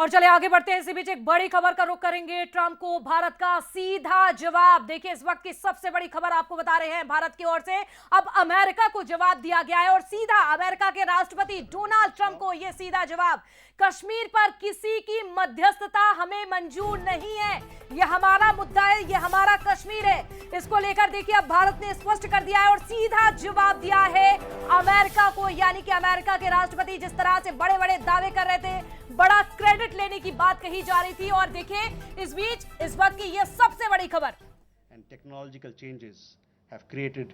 और चले आगे बढ़ते हैं। इसी बीच एक बड़ी खबर का रुख करेंगे। ट्रंप को भारत का सीधा जवाब। देखिए, इस वक्त की सबसे बड़ी खबर आपको बता रहे हैं। भारत की ओर से अब अमेरिका को जवाब दिया गया है और सीधा अमेरिका के राष्ट्रपति डोनाल्ड ट्रंप को यह सीधा जवाब। कश्मीर पर किसी की मध्यस्थता हमें मंजूर नहीं है। यह हमारा मुद्दा है, यह हमारा कश्मीर है। इसको लेकर देखिए, अब भारत ने स्पष्ट कर दिया है और सीधा जवाब दिया है अमेरिका को। यानी कि अमेरिका के राष्ट्रपति जिस तरह से बड़े बड़े दावे कर रहे थे, बड़ा क्रेडिट लेने की बात कही जा रही थी, और देखिए इस बीच इस वक्त की यह सबसे बड़ी खबर। And technological changes have created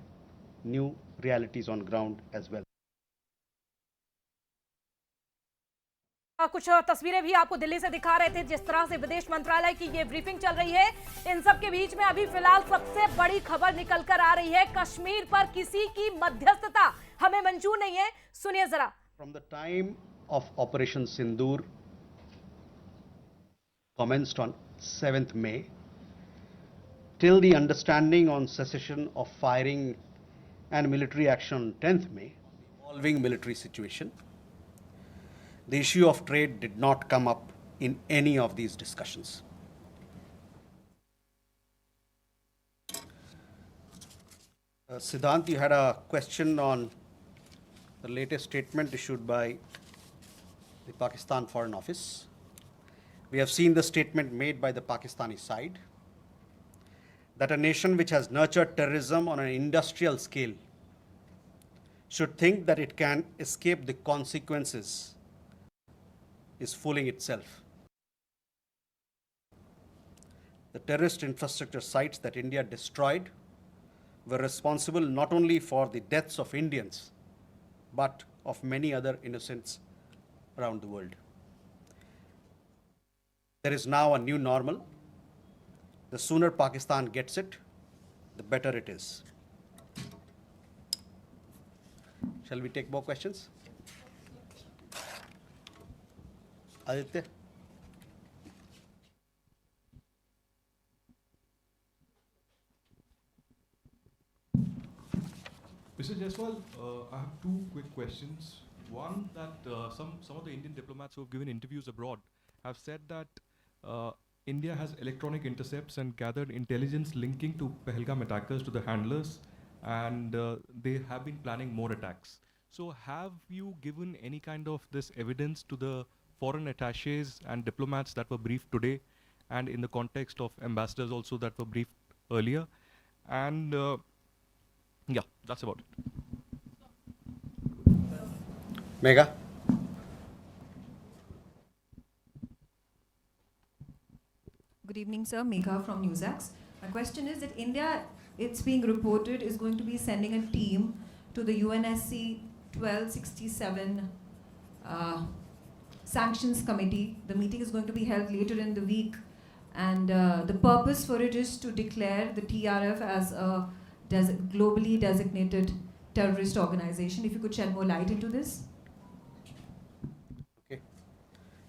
new realities on ground as well. कुछ तस्वीरें भी आपको दिल्ली से दिखा रहे थे, जिस तरह से विदेश मंत्रालय की ये ब्रीफिंग चल रही है। इन सब के बीच में अभी फिलहाल सबसे बड़ी खबर निकल कर आ रही है, कश्मीर पर किसी की मध्यस्थता हमें मंजूर नहीं है। सुनिए जरा। From the time of Operation Sindoor commenced on 7th May till the understanding on cessation of firing and military action on 10th May, evolving military situation, the issue of trade did not come up in any of these discussions. Siddhant, you had a question on the latest statement issued by the Pakistan Foreign Office. We have seen the statement made by the Pakistani side that a nation which has nurtured terrorism on an industrial scale should think that it can escape the consequences is fooling itself. The terrorist infrastructure sites that India destroyed were responsible not only for the deaths of Indians, but of many other innocents around the world. There is now a new normal. The sooner Pakistan gets it, the better it is. Shall we take more questions? Aditya? Mr. Jaiswal, I have two quick questions. One, that some of the Indian diplomats who have given interviews abroad have said that India has electronic intercepts and gathered intelligence linking to Pahalgam attackers to the handlers, and they have been planning more attacks. So have you given any kind of this evidence to the foreign attaches and diplomats that were briefed today, and in the context of ambassadors also that were briefed earlier? And yeah, that's about it. Megha? Good evening, sir. Megha from NewsAx. My question is that India, it's being reported, is going to be sending a team to the UNSC 1267 Sanctions Committee. The meeting is going to be held later in the week, and the purpose for it is to declare the TRF as a globally designated terrorist organization. If you could shed more light into this. Okay.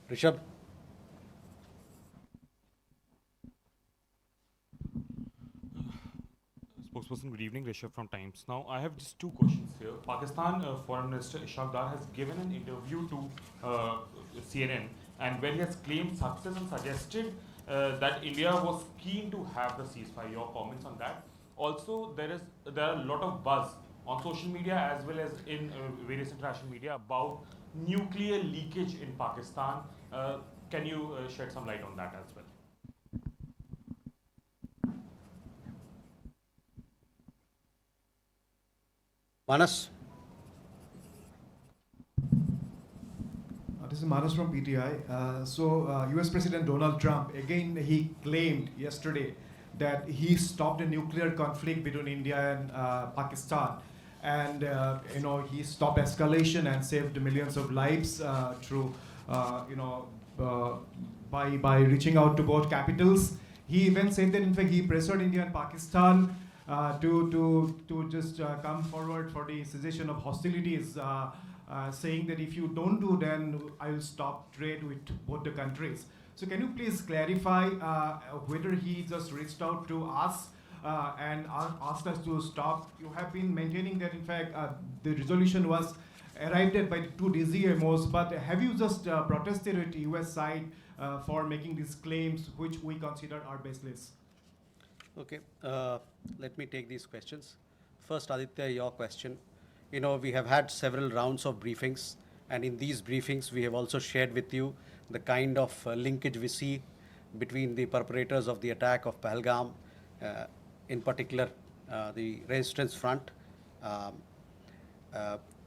Rishabh? Spokesperson, good evening. Rishabh from Times. Now, I have just two questions here. Pakistan Foreign Minister Ishaq Dar has given an interview to CNN, and where he has claimed success and suggested that India was keen to have the ceasefire. Your comments on that? Also, there are a lot of buzz on social media as well as in various international media about nuclear leakage in Pakistan. Can you shed some light on that as well? Manas? This is Manas from PTI. US President Donald Trump, again, he claimed yesterday that he stopped a nuclear conflict between India and Pakistan. And, he stopped escalation and saved millions of lives through, by reaching out to both capitals. He even said that, in fact, he pressured India and Pakistan to just come forward for the cessation of hostilities, saying that if you don't do, then I will stop trade with both the countries. So can you please clarify whether he just reached out to us and asked us to stop? You have been maintaining that, in fact, the resolution was arrived at by two DCMOs, but have you just protested at the US side for making these claims, which we consider are baseless? Okay, let me take these questions. First, Aditya, your question. You know, we have had several rounds of briefings, and in these briefings, we have also shared with you the kind of linkage we see between the perpetrators of the attack of Pahalgam, in particular, the resistance front.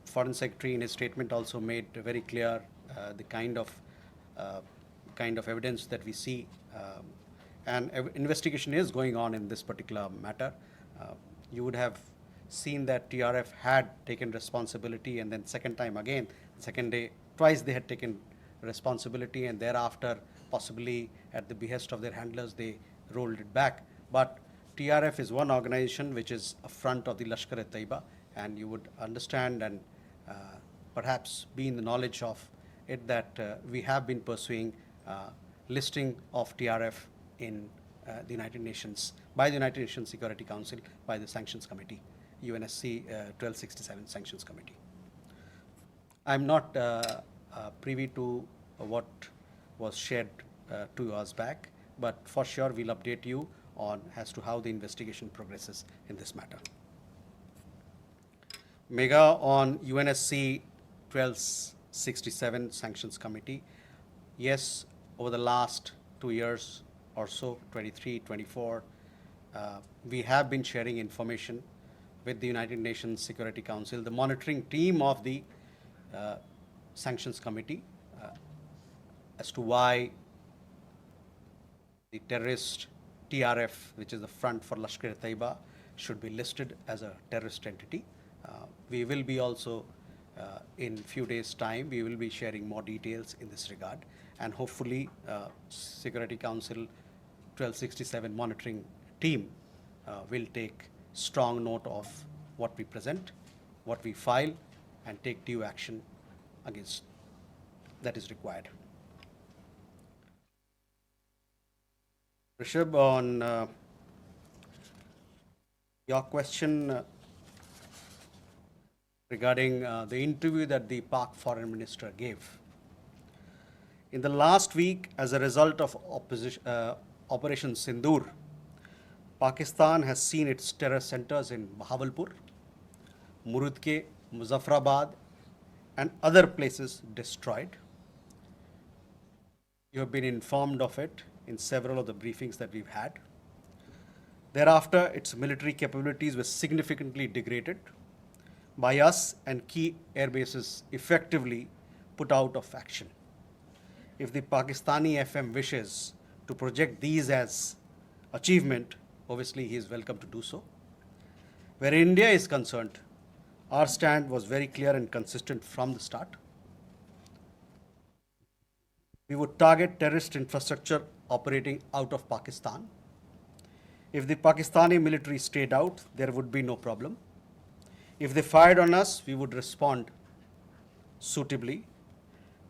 Foreign Secretary in his statement also made very clear the uh, kind of evidence that we see, and investigation is going on in this particular matter. You would have seen that TRF had taken responsibility, and then second time again, second day, twice they had taken responsibility, and thereafter, possibly at the behest of their handlers, they rolled it back. But TRF is one organization which is a front of the Lashkar-e-Taiba, and you would understand and perhaps be in the knowledge of it that we have been pursuing listing of TRF in the United Nations, by the United Nations Security Council, by the Sanctions Committee, UNSC 1267 Sanctions Committee. I'm not privy to what was shared 2 hours back, but for sure we'll update you on as to how the investigation progresses in this matter. Mega on UNSC 1267 Sanctions Committee. Yes, over the last 2 years or so, 23, 24, we have been sharing information with the United Nations Security Council, the monitoring team of the Sanctions Committee, as to why the terrorist TRF, which is the front for Lashkar-e-Taiba, should be listed as a terrorist entity. We will be also, in few days' time, we will be sharing more details in this regard, and hopefully Security Council 1267 monitoring team will take strong note of what we present, what we file, and take due action against that is required. Rishabh, on your question regarding the interview that the PoK foreign minister gave. In the last week, as a result of Operation Sindoor, Pakistan has seen its terror centers in Bahawalpur, Murudke, Muzaffarabad, and other places destroyed. You have been informed of it in several of the briefings that we've had. Thereafter, its military capabilities were significantly degraded by us, and key air bases effectively put out of action. If the Pakistani FM wishes to project these as achievement, obviously he is welcome to do so. Where India is concerned, our stand was very clear and consistent from the start. We would target terrorist infrastructure operating out of Pakistan. If the Pakistani military stayed out, there would be no problem. If they fired on us, we would respond suitably.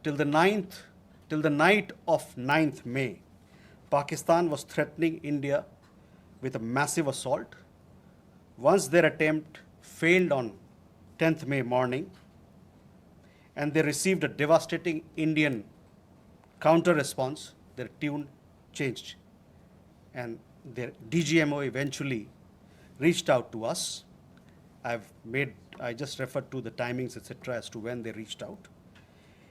Till the night of 9th May, Pakistan was threatening India with a massive assault. Once their attempt failed on 10th May morning, and they received a devastating Indian counter response, their tune changed, and their DGMO eventually reached out to us. I just referred to the timings, etc., as to when they reached out.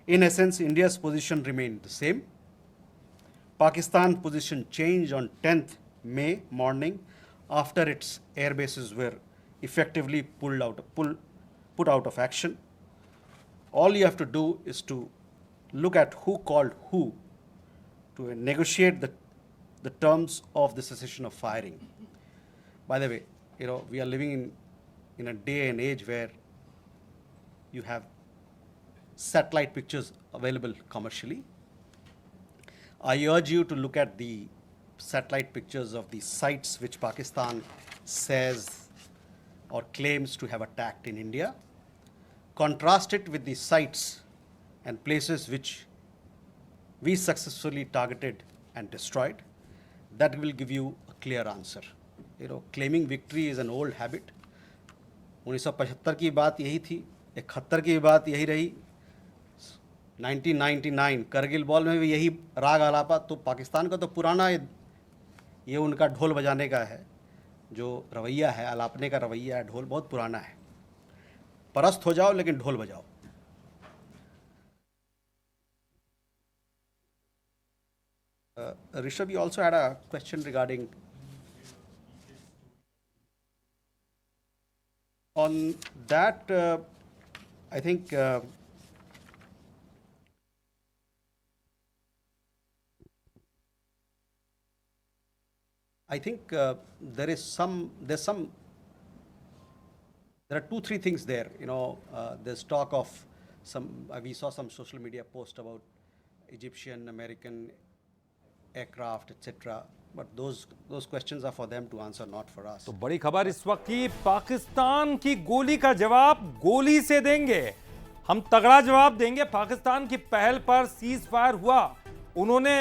In essence, India's position remained the same. Pakistan's position changed on 10th May morning after its air bases were effectively put out of action. All you have to do is to look at who called who to negotiate the terms of the cessation of firing. By the way, we are living in a day and age where you have satellite pictures available commercially. I urge you to look at the satellite pictures of the sites which Pakistan says or claims to have attacked in India. Contrast it with the sites and places which we successfully targeted and destroyed. That will give you a clear answer. Claiming victory is an old habit. 1975 की बात यही थी, 71 की बात यही रही, 1999 Kargil war में भी यही राग आलापा, तो पाकिस्तान का तो पुराना ये उनका ढोल बजाने का है, जो रवैया है, आलापने का रवैया है, ढोल बहुत पुराना है। परस्त हो जाओ लेकिन ढोल बजाओ। Rishabh, you also had a question regarding on that. I think there are 2-3 things there. There's talk of we saw some social media post about Egyptian, American aircraft, etc. But those questions are for them to answer, not for us. तो बड़ी खबर इस वक्त की, पाकिस्तान की गोली का जवाब गोली से देंगे। हम तगड़ा जवाब देंगे। पाकिस्तान की पहल पर सीज फायर हुआ, उन्होंने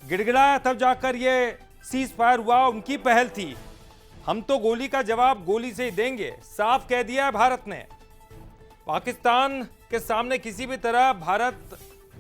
गिड़गिड़ाया, तब जाकर ये सीज फायर हुआ, उनकी पहल थी। हम तो गोली का जवाब गोली से ही देंगे, साफ कह दिया है भारत ने। पाकिस्तान के सामने किसी भी तरह भारत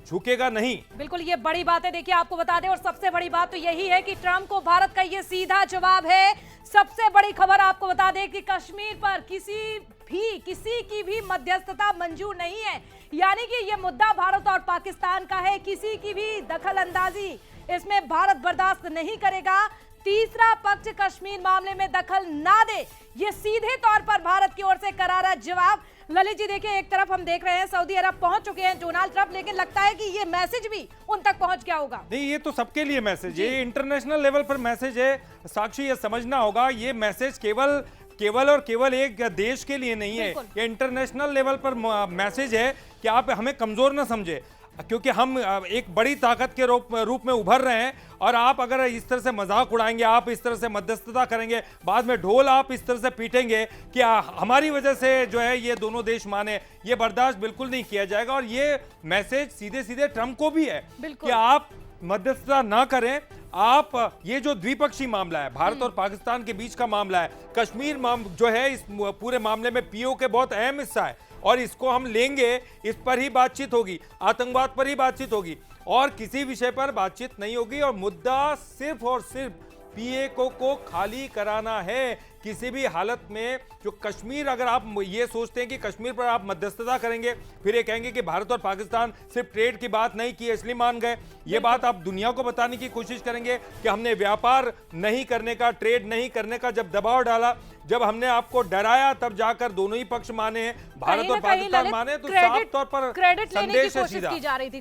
झुकेगा नहीं। बिल्कुल, ये बड़ी बात है। देखिए, आपको बता दें, और सबसे बड़ी बात तो यही है कि ट्रंप को भारत का ये सीधा जवाब है। सबसे बड़ी खबर आपको बता दें कि कश्मीर पर किसी की भी मध्यस्थता मंजूर नहीं है। यानी कि ये मुद्दा भारत और पाकिस्तान का है, किसी की भी दखल अंदाजी इसमें भारत बर्दाश्त नहीं करेगा। तीसरा पक्ष कश्मीर मामले में दखल ना दे, ये सीधे तौर पर भारत की ओर से करारा जवाब। ललित जी, देखिए, एक तरफ हम देख रहे हैं सऊदी अरब पहुंच चुके हैं डोनाल्ड ट्रंप, लेकिन लगता है कि ये मैसेज भी उन तक पहुंच गया होगा। नहीं, ये तो सबके लिए मैसेज है, इंटरनेशनल लेवल पर मैसेज है। साक्षी, ये समझना होगा, ये मैसेज केवल और केवल एक देश के लिए नहीं है, ये इंटरनेशनल लेवल पर मैसेज है कि आप हमें कमजोर ना समझे, क्योंकि हम एक बड़ी ताकत के रूप में उभर रहे हैं। और आप अगर इस तरह से मजाक उड़ाएंगे, आप इस तरह से मध्यस्थता करेंगे, बाद में ढोल आप इस तरह से पीटेंगे कि हमारी वजह से जो है ये दोनों देश माने, ये बर्दाश्त बिल्कुल नहीं किया जाएगा। और ये मैसेज सीधे सीधे ट्रंप को भी है कि आप मध्यस्थता ना करें। आप ये जो द्विपक्षीय मामला है, भारत और पाकिस्तान के बीच का मामला है, कश्मीर जो है इस पूरे मामले में PoK बहुत अहम हिस्सा है, और इसको हम लेंगे, इस पर ही बातचीत होगी, आतंकवाद पर ही बातचीत होगी, और किसी विषय पर बातचीत नहीं होगी। और मुद्दा सिर्फ और सिर्फ PoK को खाली कराना है। किसी भी हालत में जो कश्मीर, अगर आप ये सोचते हैं कि कश्मीर पर आप मध्यस्थता करेंगे, फिर ये कहेंगे कि भारत और पाकिस्तान सिर्फ ट्रेड की बात नहीं की इसलिए मान गए, ये बात आप दुनिया को बताने की कोशिश करेंगे कि हमने व्यापार नहीं करने का, ट्रेड नहीं करने का जब दबाव डाला, जब हमने आपको डराया, तब जाकर दोनों ही पक्ष माने हैं, भारत और पाकिस्तान माने, तो साफ तौर पर संदेश है सीधा।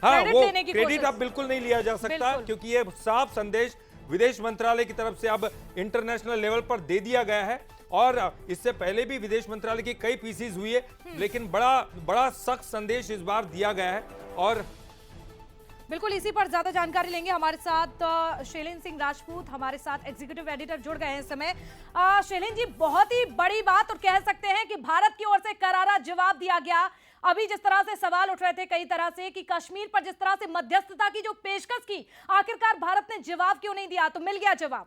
हाँ, वो क्रेडिट अब बिल्कुल नहीं लिया जा सकता, क्योंकि ये साफ संदेश विदेश मंत्रालय की तरफ से अब इंटरनेशनल लेवल पर दे दिया गया है। और इससे पहले भी विदेश मंत्रालय की कई पीसीज हुई है, लेकिन बड़ा सख्त संदेश इस बार दिया गया है। और बिल्कुल, इसी पर ज्यादा जानकारी लेंगे। हमारे साथ शैलेंद्र सिंह राजपूत, हमारे साथ एग्जीक्यूटिव एडिटर जुड़ गए हैं इस समय। शैलेंद्र जी, बहुत ही बड़ी बात, और कह सकते हैं कि भारत की ओर से करारा जवाब दिया गया। अभी जिस तरह से सवाल उठ रहे थे कई तरह से कि कश्मीर पर जिस तरह से मध्यस्थता की जो पेशकश की, आखिरकार भारत ने जवाब क्यों नहीं दिया, तो मिल गया जवाब।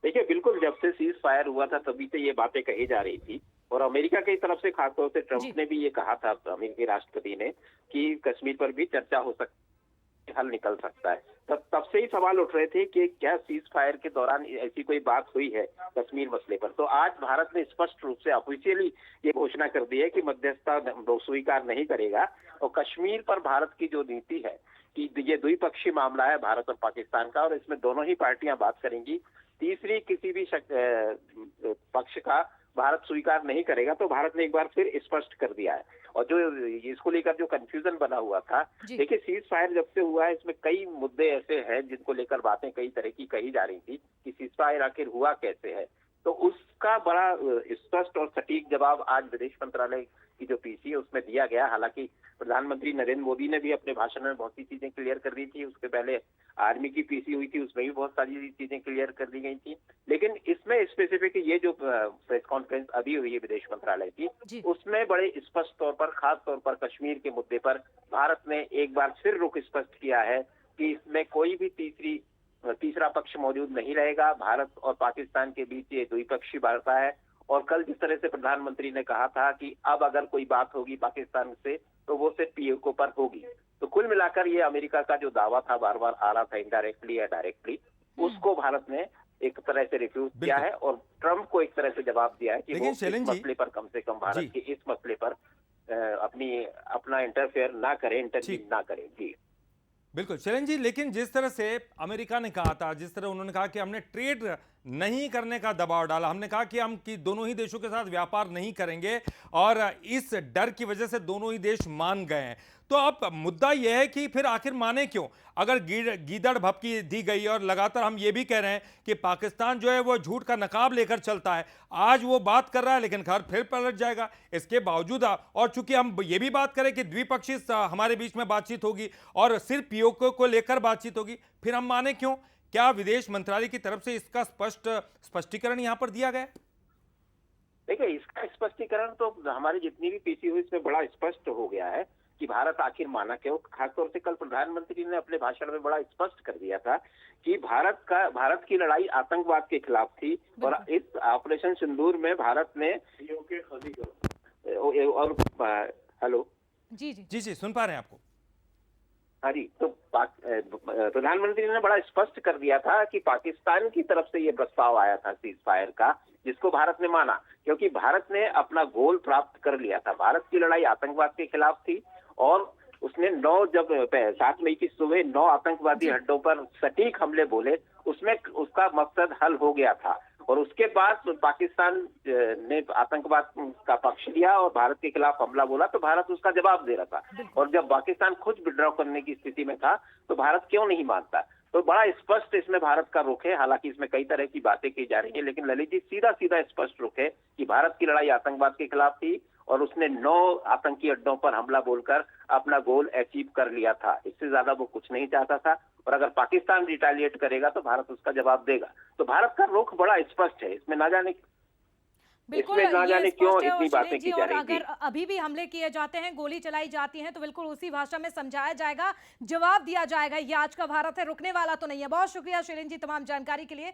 देखिए, बिल्कुल, जब से सीज फायर हुआ था तभी से ये बातें कही जा रही थी, और अमेरिका की तरफ से खासतौर से ट्रंप ने भी ये कहा था, अमेरिकी राष्ट्रपति ने, कि कश्मीर पर भी चर्चा हो सकती, हल निकल सकता है। तब से ही सवाल उठ रहे थे कि क्या सीज फायर के दौरान ऐसी कोई बात हुई है कश्मीर मसले पर। तो आज भारत ने स्पष्ट रूप से ऑफिशियली ये घोषणा कर दी है कि मध्यस्थता स्वीकार नहीं करेगा, और कश्मीर पर भारत की जो नीति है कि ये द्विपक्षीय मामला है भारत और पाकिस्तान का, और इसमें दोनों ही पार्टियां बात करेंगी, तीसरी किसी भी पक्ष का भारत स्वीकार नहीं करेगा। तो भारत ने एक बार फिर स्पष्ट कर दिया है। और जो इसको लेकर जो कंफ्यूजन बना हुआ था, देखिए, सीज फायर जब से हुआ है, इसमें कई मुद्दे ऐसे हैं जिनको लेकर बातें कई तरह की कही जा रही थी कि सीज फायर आखिर हुआ कैसे है। तो उसका बड़ा स्पष्ट और सटीक जवाब आज विदेश मंत्रालय की जो पीसी है उसमें दिया गया। हालांकि प्रधानमंत्री नरेंद्र मोदी ने भी अपने भाषण में बहुत सी चीजें क्लियर कर दी थी, उसके पहले आर्मी की पीसी हुई थी, उसमें भी बहुत सारी चीजें क्लियर कर दी गई थी। लेकिन इसमें स्पेसिफिक ये जो प्रेस कॉन्फ्रेंस अभी हुई है विदेश मंत्रालय की, उसमें बड़े स्पष्ट तौर पर, खास तौर पर कश्मीर के मुद्दे पर भारत ने एक बार फिर रुख स्पष्ट किया है कि इसमें कोई भी तीसरा पक्ष मौजूद नहीं रहेगा। भारत और पाकिस्तान के बीच ये द्विपक्षीय वार्ता है, और कल जिस तरह से प्रधानमंत्री ने कहा था कि अब अगर कोई बात होगी पाकिस्तान से तो वो सिर्फ पीओके पर होगी। तो कुल मिलाकर ये अमेरिका का जो दावा था बार बार आ रहा था इनडायरेक्टली या डायरेक्टली, उसको भारत ने एक तरह से रिफ्यूज किया है और ट्रंप को एक तरह से जवाब दिया है कि वो इस मसले पर कम से कम भारत के इस मसले पर अपना इंटरफेयर ना करें, इंटरवीन ना करें। जी बिल्कुल शैलेंद्र जी, लेकिन जिस तरह से अमेरिका ने कहा था, जिस तरह उन्होंने कहा कि हमने ट्रेड नहीं करने का दबाव डाला, हमने कहा कि हम दोनों ही देशों के साथ व्यापार नहीं करेंगे और इस डर की वजह से दोनों ही देश मान गए हैं, तो अब मुद्दा यह है कि फिर आखिर माने क्यों? अगर गीदड़ भभकी दी गई और लगातार हम ये भी कह रहे हैं कि पाकिस्तान जो है वो झूठ का नकाब लेकर चलता है, आज वो बात कर रहा है लेकिन घर फिर पलट जाएगा, इसके बावजूद और चूंकि हम ये भी बात करें कि द्विपक्षीय हमारे बीच में बातचीत होगी और सिर्फ पीओके को लेकर बातचीत होगी, फिर हम माने क्यों? क्या विदेश मंत्रालय की तरफ से इसका स्पष्टीकरण यहां पर दिया गया? देखिए, इसका स्पष्टीकरण तो हमारी जितनी भी पीसी हुई इसमें बड़ा स्पष्ट हो गया है कि भारत आखिर माना क्यों। खासतौर से कल प्रधानमंत्री ने अपने भाषण में बड़ा स्पष्ट कर दिया था कि भारत की लड़ाई आतंकवाद के खिलाफ थी और इस ऑपरेशन सिंदूर में भारत ने और हेलो जी सुन पा रहे हैं आपको। हाँ जी, तो प्रधानमंत्री ने बड़ा स्पष्ट कर दिया था कि पाकिस्तान की तरफ से ये प्रस्ताव आया था सीज फायर का, जिसको भारत ने माना क्योंकि भारत ने अपना गोल प्राप्त कर लिया था। भारत की लड़ाई आतंकवाद के खिलाफ थी और उसने 7 मई की सुबह 9 आतंकवादी अड्डों पर सटीक हमले बोले, उसमें उसका मकसद हल हो गया था और उसके बाद पाकिस्तान ने आतंकवाद का पक्ष लिया और भारत के खिलाफ हमला बोला तो भारत उसका जवाब दे रहा था और जब पाकिस्तान खुद विड्रॉ करने की स्थिति में था तो भारत क्यों नहीं मानता। तो बड़ा स्पष्ट इसमें भारत का रुख है। हालांकि इसमें कई तरह की बातें की जा रही है, लेकिन ललित जी सीधा सीधा स्पष्ट रुख है कि भारत की लड़ाई आतंकवाद के खिलाफ थी और उसने 9 आतंकी अड्डों पर हमला बोलकर अपना गोल अचीव कर लिया था। इससे ज्यादा वो कुछ नहीं चाहता था और अगर पाकिस्तान रिटेलिएट करेगा तो भारत उसका जवाब देगा। तो भारत का रुख बड़ा स्पष्ट है, इसमें ना जाने बिल्कुल क्यों इतनी बातें की जा रही हैं। अगर अभी भी हमले किए जाते हैं, गोली चलाई जाती है तो बिल्कुल उसी भाषा में समझाया जाएगा, जवाब दिया जाएगा। ये आज का भारत है, रुकने वाला तो नहीं है। बहुत शुक्रिया शैलेंद्र जी तमाम जानकारी के लिए।